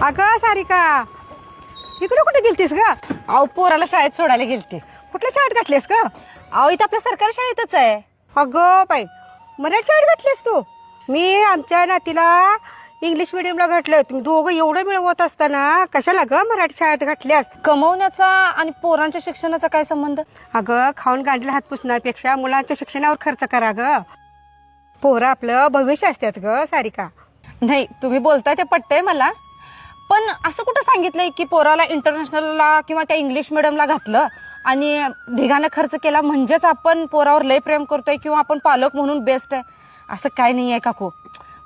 अगं सारिका, इकडे कुठे गेलतीस ग? अहो पोराला शाळेत सोडायला गेलते. कुठल्या शाळेत घातलीस ग? अहो इथं आपल्या सरकारी शाळेतच आहे. अगं बाई, मराठी शाळेत घातलीस तू? मी आमच्या नातीला इंग्लिश मिडियमला घातलंय. तुम्ही दोघं एवढं मिळवत असताना कशाला ग मराठी शाळेत घातल्यास? कमवण्याचा आणि पोरांच्या शिक्षणाचा काय संबंध? अगं खाऊन गांडीला हात पुसण्यापेक्षा मुलांच्या शिक्षणावर खर्च करा ग. पोरं आपलं भविष्य असतात ग सारिका. नाही, तुम्ही बोलताय ते पटतंय मला, पण असं कुठं सांगितलंय की पोराला इंटरनॅशनलला किंवा त्या इंग्लिश मिडियमला घातलं आणि ढिगाने खर्च केला म्हणजेच आपण पोरावर लय प्रेम करतोय किंवा आपण पालक म्हणून बेस्ट आहे? असं काय नाही आहे काकू.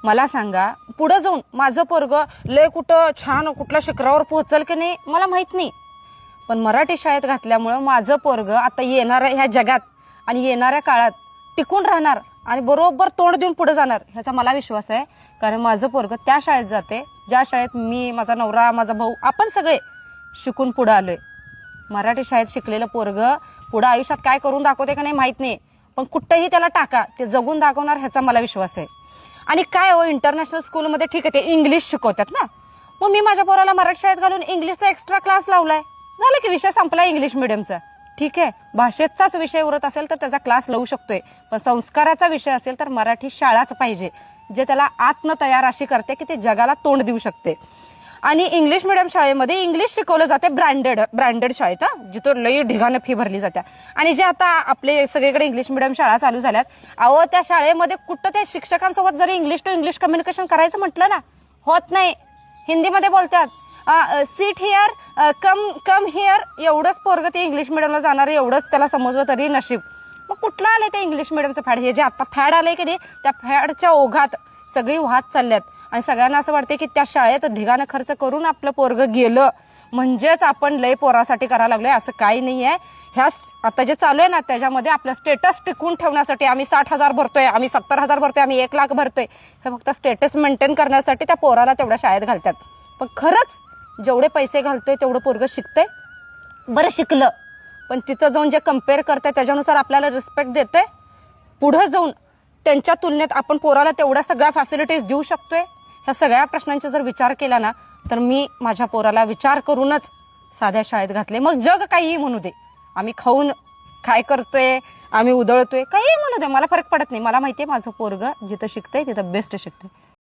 मला सांगा, पुढे जाऊन माझं पोरगं लय कुठं छान कुठल्या शिखरावर पोहोचल की नाही मला माहित नाही, पण मराठी शाळेत घातल्यामुळं माझं पोरगं आता येणाऱ्या ह्या जगात आणि येणाऱ्या काळात टिकून राहणार आणि बरोबर तोंड देऊन पुढे जाणार ह्याचा मला विश्वास आहे. कारण माझं पोरगं त्या शाळेत जाते ज्या शाळेत मी, माझा नवरा, माझा भाऊ, आपण सगळे शिकून पुढे आलोय. मराठी शाळेत शिकलेलं पोरगं पुढे आयुष्यात काय करून दाखवते का नाही माहित नाही, पण कुठंही त्याला टाका ते जगून दाखवणार ह्याचा मला विश्वास आहे. आणि काय हो, इंटरनॅशनल स्कूलमध्ये ठीक आहे ते इंग्लिश शिकवतात ना, मग मी माझ्या पोराला मराठी शाळेत घालून इंग्लिशचा एक्स्ट्रा क्लास लावलाय. झालं की विषय संपला इंग्लिश मिडियमचा. ठीक आहे, भाषेचाच विषय उरत असेल तर त्याचा क्लास लावू शकतोय, पण संस्काराचा विषय असेल तर मराठी शाळाच पाहिजे, जे त्याला आत्म तयार अशी करते की ते जगाला तोंड देऊ शकते. आणि इंग्लिश मिडियम शाळेमध्ये इंग्लिश शिकवलं जाते ब्रँडेड शाळेत, जिथं लई ढिगानं फी भरली जाते. आणि जे आता आपले सगळीकडे इंग्लिश मिडियम शाळा चालू झाल्यात, अहो त्या शाळेमध्ये कुठं त्या शिक्षकांसोबत जरी इंग्लिश टू इंग्लिश कम्युनिकेशन करायचं म्हटलं ना, होत नाही. हिंदीमध्ये बोलतात, सीट हिअर, कम हिअर, एवढंच पोरगं ते इंग्लिश मिडियमला जाणार, एवढंच त्याला समजलं तरी नशीब. मग कुठलं आलंय ते इंग्लिश मिडियमचं फॅड? हे जे आता फॅड आलंय की नाही, त्या फॅडच्या ओघात सगळी वाहत चालल्यात आणि सगळ्यांना असं वाटतं की त्या शाळेत ढिगानं खर्च करून आपलं पोरगं गेलं म्हणजेच आपण लय पोरासाठी करायला लागलोय. असं काही नाहीये. ह्या आता जे चालू आहे ना, त्याच्यामध्ये आपलं स्टेटस टिकून ठेवण्यासाठी आम्ही 60,000 भरतोय, आम्ही 70,000 भरतोय, आम्ही 1,00,000 भरतोय, हे फक्त स्टेटस मेंटेन करण्यासाठी त्या पोराला तेवढ्या शाळेत घालतात. पण खरंच जेवढे पैसे घालतोय तेवढं पोरगं शिकतंय? बरं शिकलं, पण तिथं जाऊन जे कम्पेअर करते त्याच्यानुसार आपल्याला रिस्पेक्ट देते? पुढे जाऊन त्यांच्या तुलनेत आपण पोराला तेवढ्या सगळ्या फॅसिलिटीज देऊ शकतोय? ह्या सगळ्या प्रश्नांचा जर विचार केला ना, तर मी माझ्या पोराला विचार करूनच साध्या शाळेत घातले. मग जग काही म्हणू दे, आम्ही खाऊन काय करतोय, आम्ही उधळतोय, काही म्हणू दे, मला फरक पडत नाही. मला माहितीये माझं पोरगं जिथं शिकतंय तिथं बेस्ट शिकतंय.